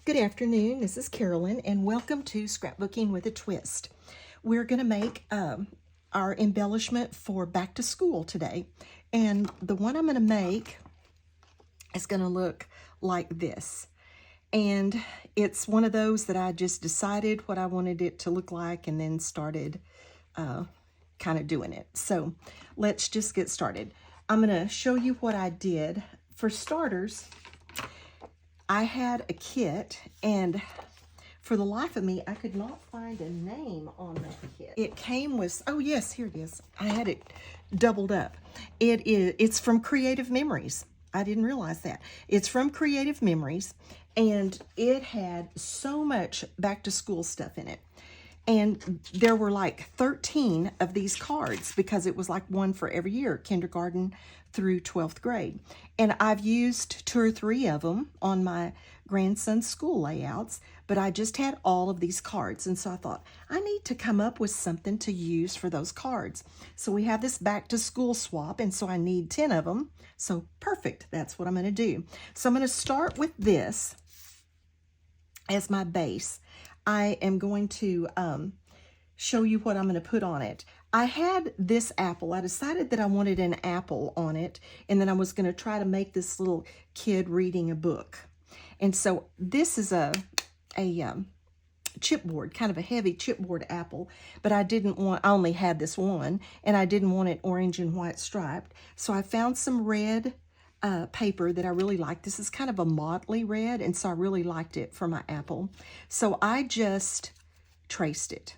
Good afternoon, this is Carolyn, and welcome to Scrapbooking with a Twist. We're going to make our embellishment for back to school today, and the one I'm going to make is going to look like this. And it's one of those that I just decided what I wanted it to look like and then started kind of doing it. So let's just get started. I'm going to show you what I did. For starters, I had a kit, and for the life of me, I could not find a name on the kit. It came with, oh yes, here it is. I had it doubled up. It's from Creative Memories. I didn't realize that. It's from Creative Memories, and it had so much back to school stuff in it. And there were like 13 of these cards because it was like one for every year, kindergarten through 12th grade. And I've used 2 or 3 of them on my grandson's school layouts, but I just had all of these cards. And so I thought, I need to come up with something to use for those cards. So we have this back to school swap, and so I need 10 of them. So perfect, that's what I'm gonna do. So I'm gonna start with this as my base. I am going to show you what I'm going to put on it. I had this apple. I decided that I wanted an apple on it, and then I was going to try to make this little kid reading a book. And so this is a chipboard, kind of a heavy chipboard apple, but I only had this one, and I didn't want it orange and white striped. So I found some red paper that I really like. This is kind of a motley red, and so I really liked it for my apple. So I just traced it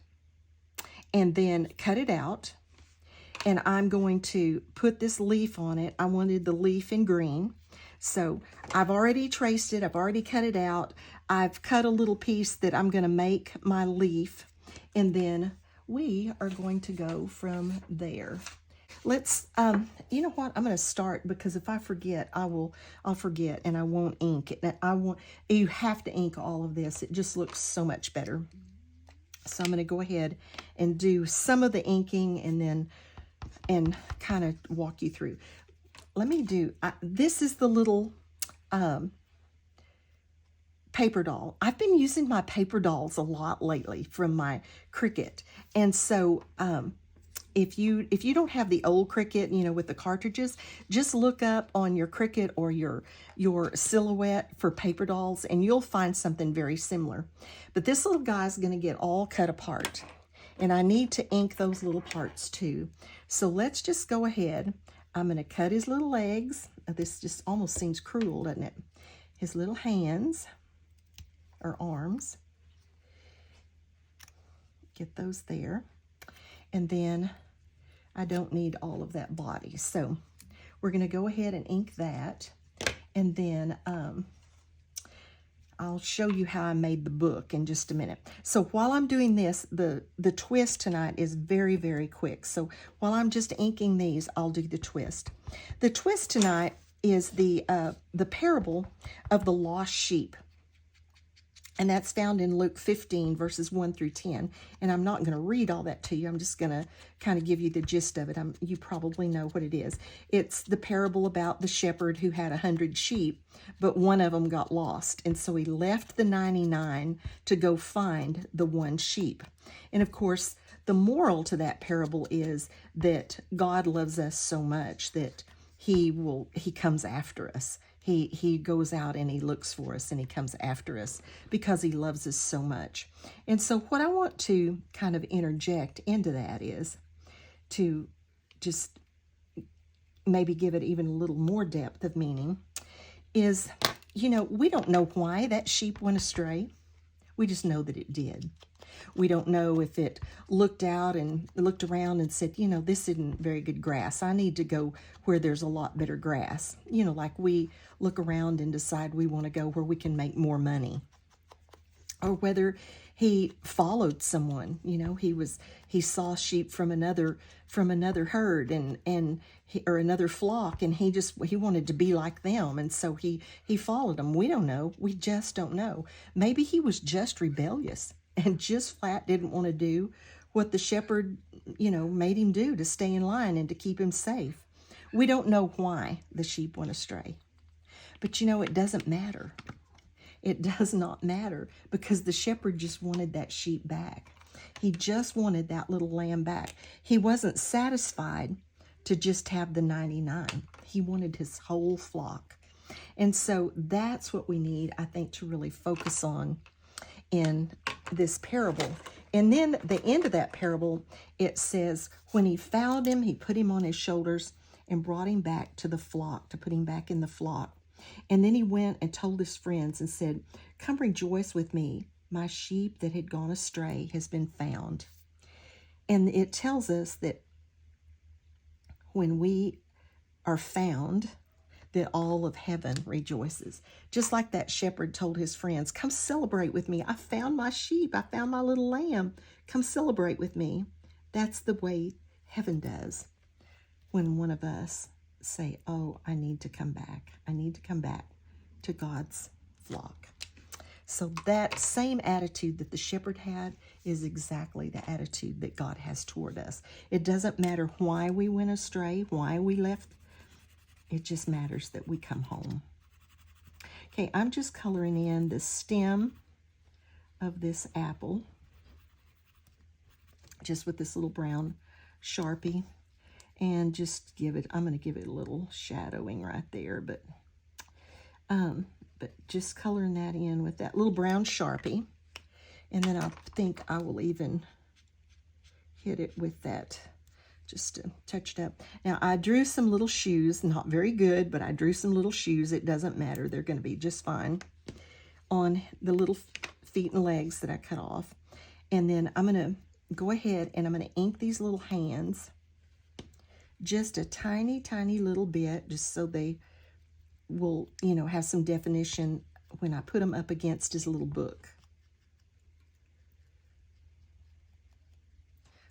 and then cut it out, and I'm going to put this leaf on it. I wanted the leaf in green, so I've already traced it. I've already cut it out. I've cut a little piece that I'm going to make my leaf, and then we are going to go from there. Let's, you know what, I'm going to start, because if I forget, I'll forget, and I won't ink it. You have to ink all of this. It just looks so much better. So I'm going to go ahead and do some of the inking and kind of walk you through. Let me do, this is the little paper doll. I've been using my paper dolls a lot lately from my Cricut. And so, if you don't have the old Cricut, you know, with the cartridges, just look up on your Cricut or your Silhouette for paper dolls, and you'll find something very similar. But this little guy's going to get all cut apart, and I need to ink those little parts too. So let's just go ahead. I'm going to cut his little legs. This just almost seems cruel, doesn't it? His little hands or arms. Get those there. And then I don't need all of that body. So we're going to go ahead and ink that. And then I'll show you how I made the book in just a minute. So while I'm doing this, the twist tonight is very, very quick. So while I'm just inking these, I'll do the twist. The twist tonight is the parable of the lost sheep. And that's found in Luke 15, verses 1 through 10. And I'm not going to read all that to you. I'm just going to kind of give you the gist of it. You probably know what it is. It's the parable about the shepherd who had 100 sheep, but one of them got lost. And so he left the 99 to go find the one sheep. And of course, the moral to that parable is that God loves us so much that he comes after us. He goes out and he looks for us, and he comes after us because he loves us so much. And so what I want to kind of interject into that is to just maybe give it even a little more depth of meaning is, you know, we don't know why that sheep went astray. We just know that it did. We don't know if it looked out and looked around and said, you know, this isn't very good grass. I need to go where there's a lot better grass. You know, like we look around and decide we want to go where we can make more money. Or whether he followed someone, you know, he saw sheep from another herd or another flock, and he wanted to be like them, and so he followed them. We don't know. We just don't know. Maybe he was just rebellious and just flat didn't want to do what the shepherd, you know, made him do to stay in line and to keep him safe. We don't know why the sheep went astray. But you know, it doesn't matter. It does not matter, because the shepherd just wanted that sheep back. He just wanted that little lamb back. He wasn't satisfied to just have the 99. He wanted his whole flock. And so that's what we need, I think, to really focus on in this parable. And then the end of that parable, it says, when he found him, he put him on his shoulders and brought him back to the flock, to put him back in the flock. And then he went and told his friends and said, come rejoice with me. My sheep that had gone astray has been found. And it tells us that when we are found, that all of heaven rejoices. Just like that shepherd told his friends, come celebrate with me. I found my sheep. I found my little lamb. Come celebrate with me. That's the way heaven does when one of us say, oh, I need to come back. I need to come back to God's flock. So that same attitude that the shepherd had is exactly the attitude that God has toward us. It doesn't matter why we went astray, why we left. It just matters that we come home. Okay, I'm just coloring in the stem of this apple, just with this little brown Sharpie, and just I'm going to give it a little shadowing right there, but just coloring that in with that little brown Sharpie. And then I think I will even hit it with that, just to touch it up. Now, I drew some little shoes, not very good, but I drew some little shoes. It doesn't matter. They're going to be just fine on the little feet and legs that I cut off. And then I'm going to go ahead and I'm going to ink these little hands just a tiny, tiny little bit, just so they will, have some definition when I put them up against his little book.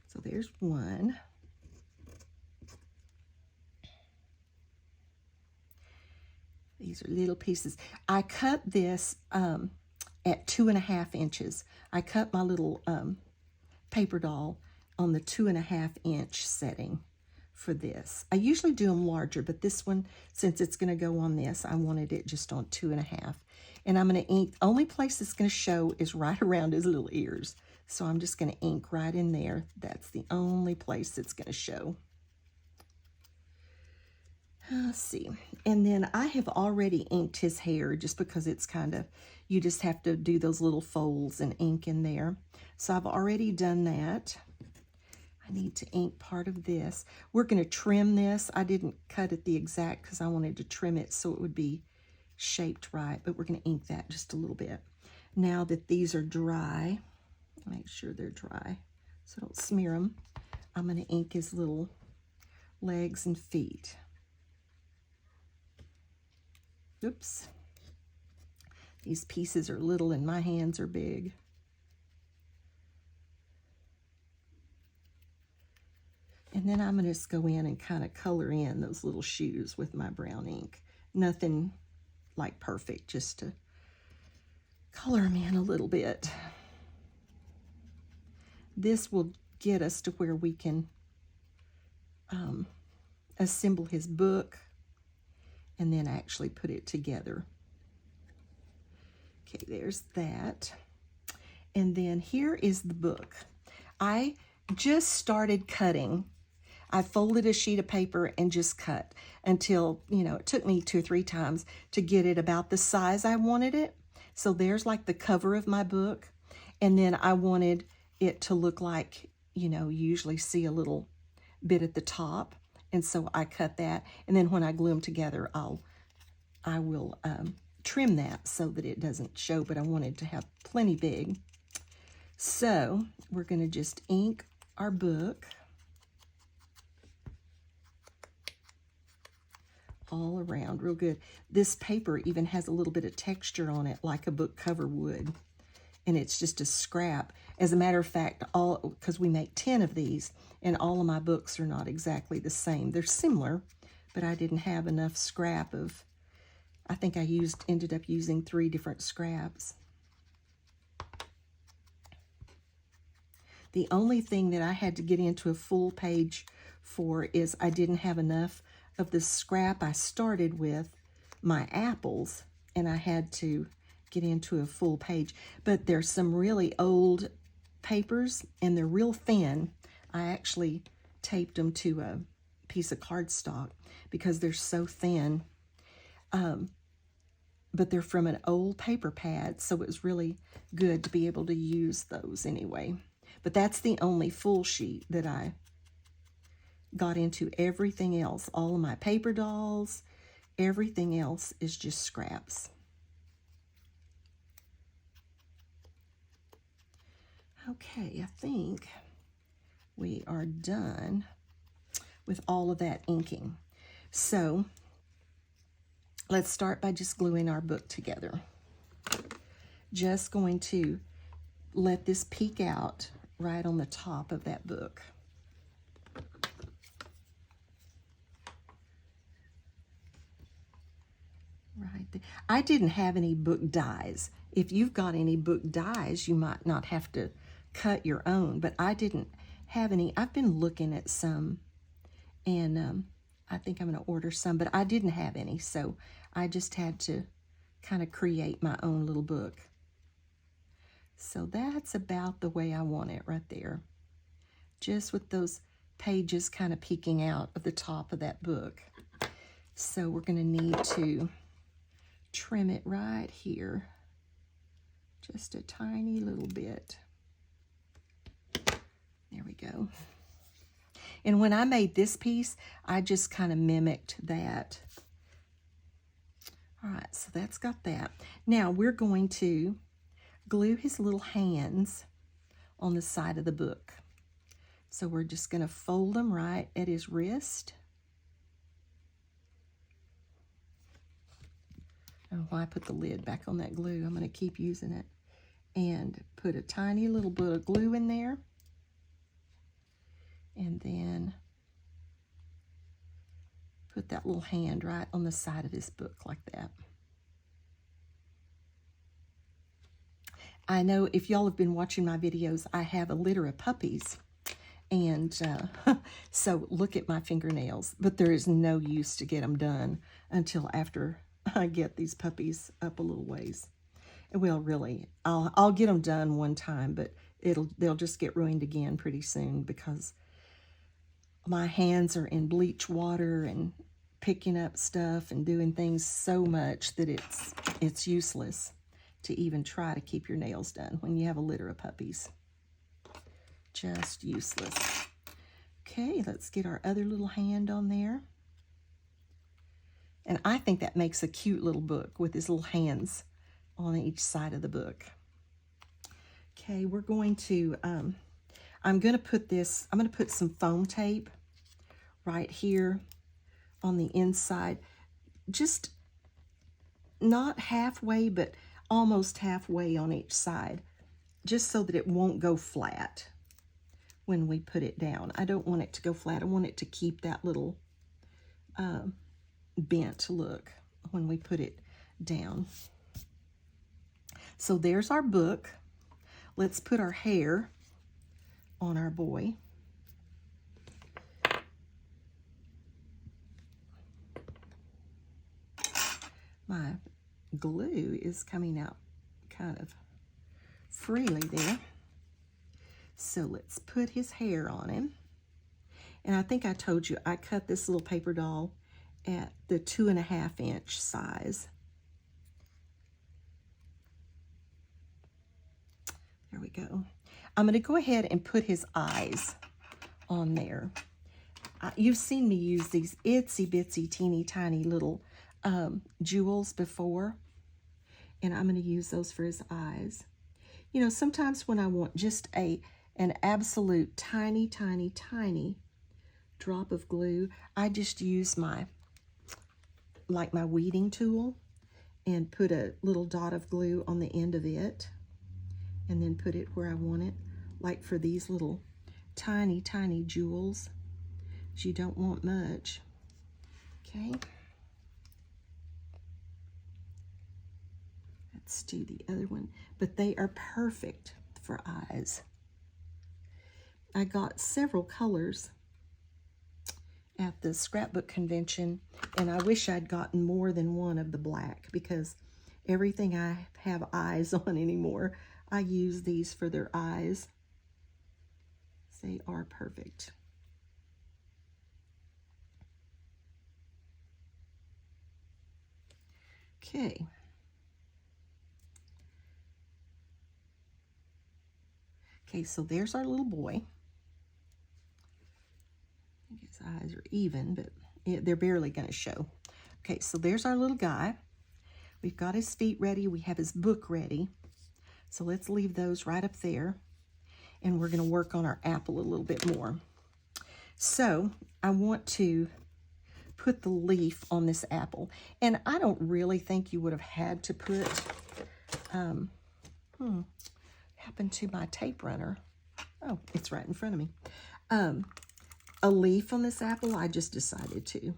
So there's one. These are little pieces. I cut this at 2.5 inches. I cut my little paper doll on the 2.5 inch setting for this. I usually do them larger, but this one, since it's going to go on this, I wanted it just on 2.5. And I'm going to ink, the only place it's going to show is right around his little ears. So I'm just going to ink right in there. That's the only place it's going to show. Let's see. And then I have already inked his hair, just because it's kind of, you just have to do those little folds and ink in there. So I've already done that. I need to ink part of this. We're going to trim this. I didn't cut it the exact because I wanted to trim it so it would be shaped right, but we're going to ink that just a little bit. Now that these are dry, make sure they're dry so don't smear them. I'm going to ink his little legs and feet. Oops. These pieces are little and my hands are big. And then I'm going to just go in and kind of color in those little shoes with my brown ink. Nothing like perfect, just to color them in a little bit. This will get us to where we can assemble his book and then actually put it together. Okay, there's that. And then here is the book. I just started cutting. I folded a sheet of paper and just cut until, it took me 2 or 3 times to get it about the size I wanted it. So there's like the cover of my book. And then I wanted it to look like, you usually see a little bit at the top. And so I cut that. And then when I glue them together, I will trim that so that it doesn't show, but I wanted to have plenty big. So we're going to just ink our book all around real good. This paper even has a little bit of texture on it like a book cover would, and it's just a scrap. As a matter of fact, because we make 10 of these, and all of my books are not exactly the same. They're similar, but I didn't have enough scrap of, I think I ended up using 3 different scraps. The only thing that I had to get into a full page for is I didn't have enough of the scrap I started with my apples, and I had to get into a full page. But there's some really old papers, and they're real thin. I actually taped them to a piece of cardstock because they're so thin. But they're from an old paper pad, so it was really good to be able to use those anyway. But that's the only full sheet that I got into. Everything else, all of my Paperdolls, everything else is just scraps. Okay, I think we are done with all of that inking. So let's start by just gluing our book together. Just going to let this peek out right on the top of that book. Right there. I didn't have any book dies. If you've got any book dies, you might not have to cut your own, but I didn't have any. I've been looking at some, and I think I'm going to order some, but I didn't have any, so I just had to kind of create my own little book. So that's about the way I want it right there. Just with those pages kind of peeking out of the top of that book. So we're going to need to trim it right here. Just a tiny little bit. There we go. And when I made this piece, I just kind of mimicked that. All right, so that's got that. Now we're going to glue his little hands on the side of the book. So we're just going to fold them right at his wrist. I don't know why I put the lid back on that glue. I'm going to keep using it. And put a tiny little bit of glue in there. And then put that little hand right on the side of his book like that. I know if y'all have been watching my videos, I have a litter of puppies. And so look at my fingernails. But there is no use to get them done until after I get these puppies up a little ways. Well, really, I'll get them done one time, but they'll just get ruined again pretty soon because my hands are in bleach water and picking up stuff and doing things so much that it's useless to even try to keep your nails done when you have a litter of puppies. Just useless. Okay, let's get our other little hand on there. And I think that makes a cute little book with his little hands on each side of the book. Okay, we're going to, I'm going to put some foam tape right here on the inside, just not halfway, but almost halfway on each side, just so that it won't go flat when we put it down. I don't want it to go flat. I want it to keep that little bent look when we put it down. So there's our book. Let's put our hair on our boy. My glue is coming out kind of freely there. So let's put his hair on him. And I think I told you I cut this little paper doll at the 2.5 inch size. There we go. I'm going to go ahead and put his eyes on there. You've seen me use these itsy bitsy teeny tiny little jewels before, and I'm going to use those for his eyes. You know, sometimes when I want just an absolute tiny drop of glue, I just use my weeding tool and put a little dot of glue on the end of it, and then put it where I want it, like for these little tiny jewels. You don't want much. Okay. Let's do the other one. But they are perfect for eyes. I got several colors at the scrapbook convention, and I wish I'd gotten more than one of the black because Everything I have eyes on anymore, I use these for their eyes. They are perfect. Okay. Okay, so there's our little boy. I think his eyes are even, but they're barely going to show. Okay, so there's our little guy. We've got his feet ready. We have his book ready. So let's leave those right up there. And we're going to work on our apple a little bit more. So I want to put the leaf on this apple. And I don't really think you would have had to put, happened to my tape runner. Oh, it's right in front of me. A leaf on this apple, I just decided to.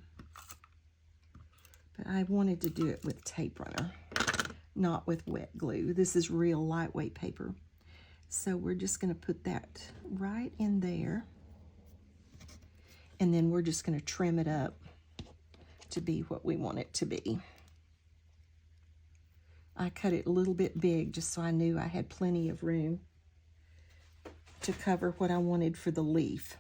But I wanted to do it with tape runner, not with wet glue. This is real lightweight paper. So we're just going to put that right in there. And then we're just going to trim it up to be what we want it to be. I cut it a little bit big just so I knew I had plenty of room to cover what I wanted for the leaf.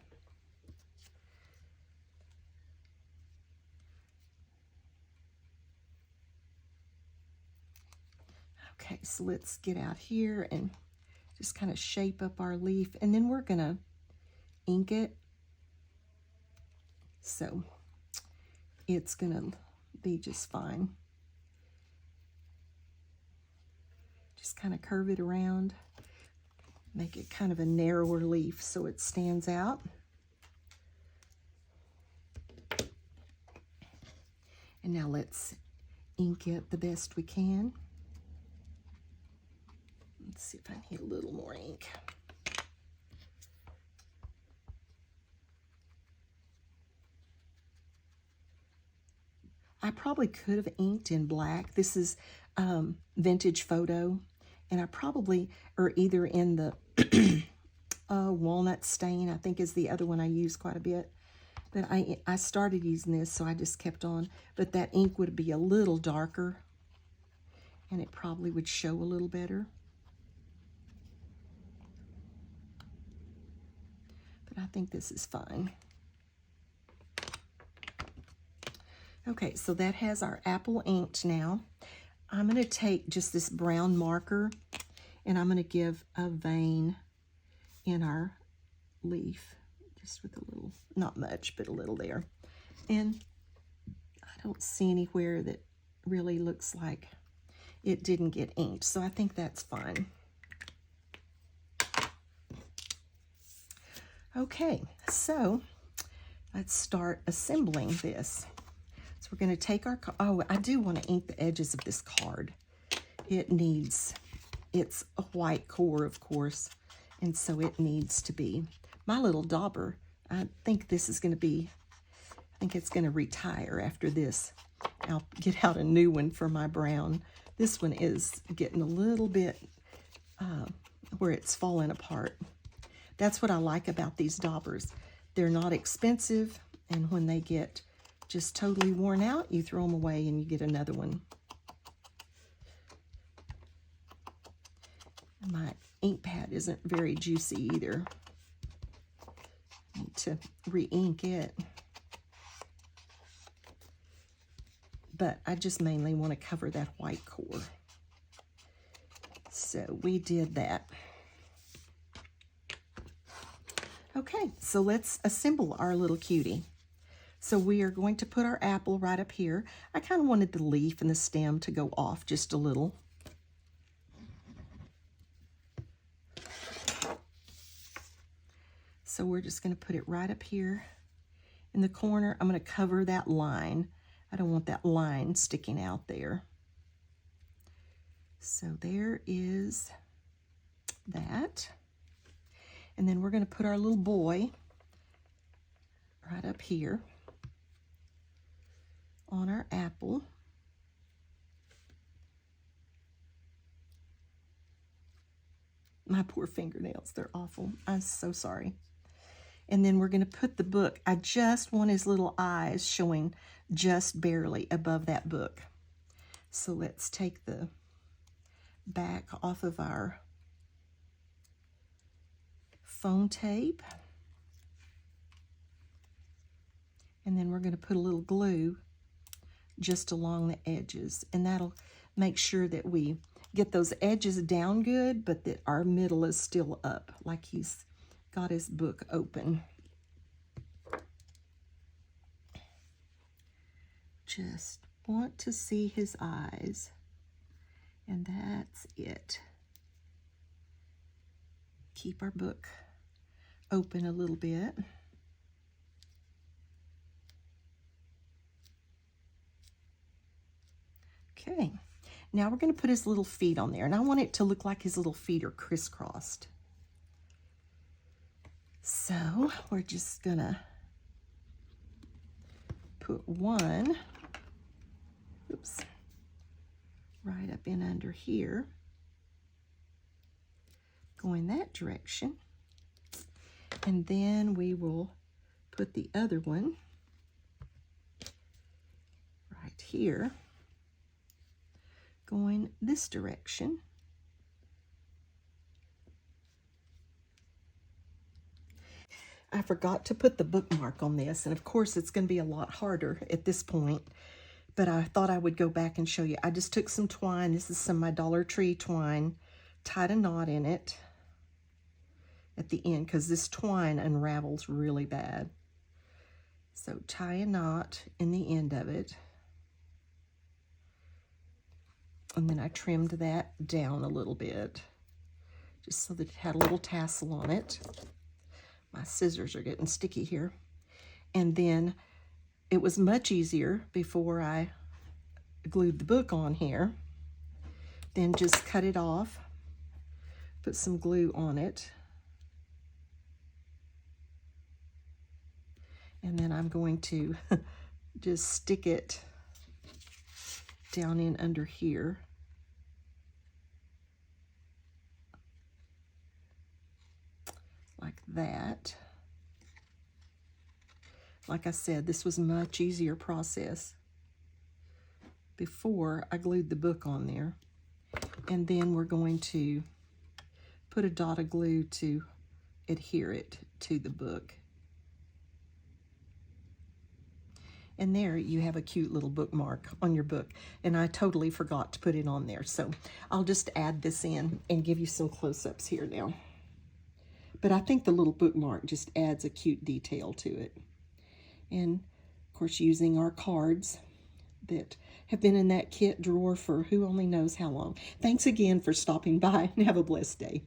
Okay, so let's get out here and just kind of shape up our leaf, and then we're gonna ink it. So it's gonna be just fine. Just kind of curve it around, make it kind of a narrower leaf so it stands out. And now let's ink it the best we can. Let's see if I can get a little more ink. I probably could have inked in black. This is vintage photo, and I probably, or either in the walnut stain, I think is the other one I use quite a bit. But I started using this, so I just kept on. But that ink would be a little darker, and it probably would show a little better. But I think this is fine. Okay, so that has our apple inked now. I'm going to take just this brown marker, and I'm going to give a vein in our leaf, just with a little, not much, but a little there. And I don't see anywhere that really looks like it didn't get inked, so I think that's fine. Okay, so let's start assembling this. So we're going to take our, oh, I do want to ink the edges of this card. It's a white core, of course, and so it needs to be. My little dauber, I think this is going to be, I think it's going to retire after this. I'll get out a new one for my brown. This one is getting a little bit where it's falling apart. That's what I like about these daubers. They're not expensive, and when they get just totally worn out, you throw them away and you get another one. My ink pad isn't very juicy either. Need to re-ink it. But I just mainly want to cover that white core. So we did that. Okay, so let's assemble our little cutie. So we are going to put our apple right up here. I kind of wanted the leaf and the stem to go off just a little. So we're just going to put it right up here in the corner. I'm going to cover that line. I don't want that line sticking out there. So there is that. And then we're going to put our little boy right up here on our apple. My poor fingernails, they're awful. I'm so sorry. And then we're going to put the book. I just want his little eyes showing just barely above that book. So let's take the back off of our foam tape. And then we're going to put a little glue just along the edges. And that'll make sure that we get those edges down good, but that our middle is still up, like he's got his book open. Just want to see his eyes. And that's it. Keep our book open a little bit. Okay, now we're going to put his little feet on there, and I want it to look like his little feet are crisscrossed. So we're just going to put one, oops, right up in under here, going that direction, and then we will put the other one right here, going this direction. I forgot to put the bookmark on this, and of course it's going to be a lot harder at this point, but I thought I would go back and show you. I just took some twine. This is some of my Dollar Tree twine, tied a knot in it at the end because this twine unravels really bad. So tie a knot in the end of it. And then I trimmed that down a little bit, just so that it had a little tassel on it. My scissors are getting sticky here. And then it was much easier before I glued the book on here. Then just cut it off, put some glue on it. And then I'm going to just stick it down in under here. Like that. Like I said, this was a much easier process before I glued the book on there. And then we're going to put a dot of glue to adhere it to the book. And there you have a cute little bookmark on your book. And I totally forgot to put it on there. So I'll just add this in and give you some close-ups here now. But I think the little bookmark just adds a cute detail to it. And of course, using our cards that have been in that kit drawer for who only knows how long. Thanks again for stopping by, and have a blessed day.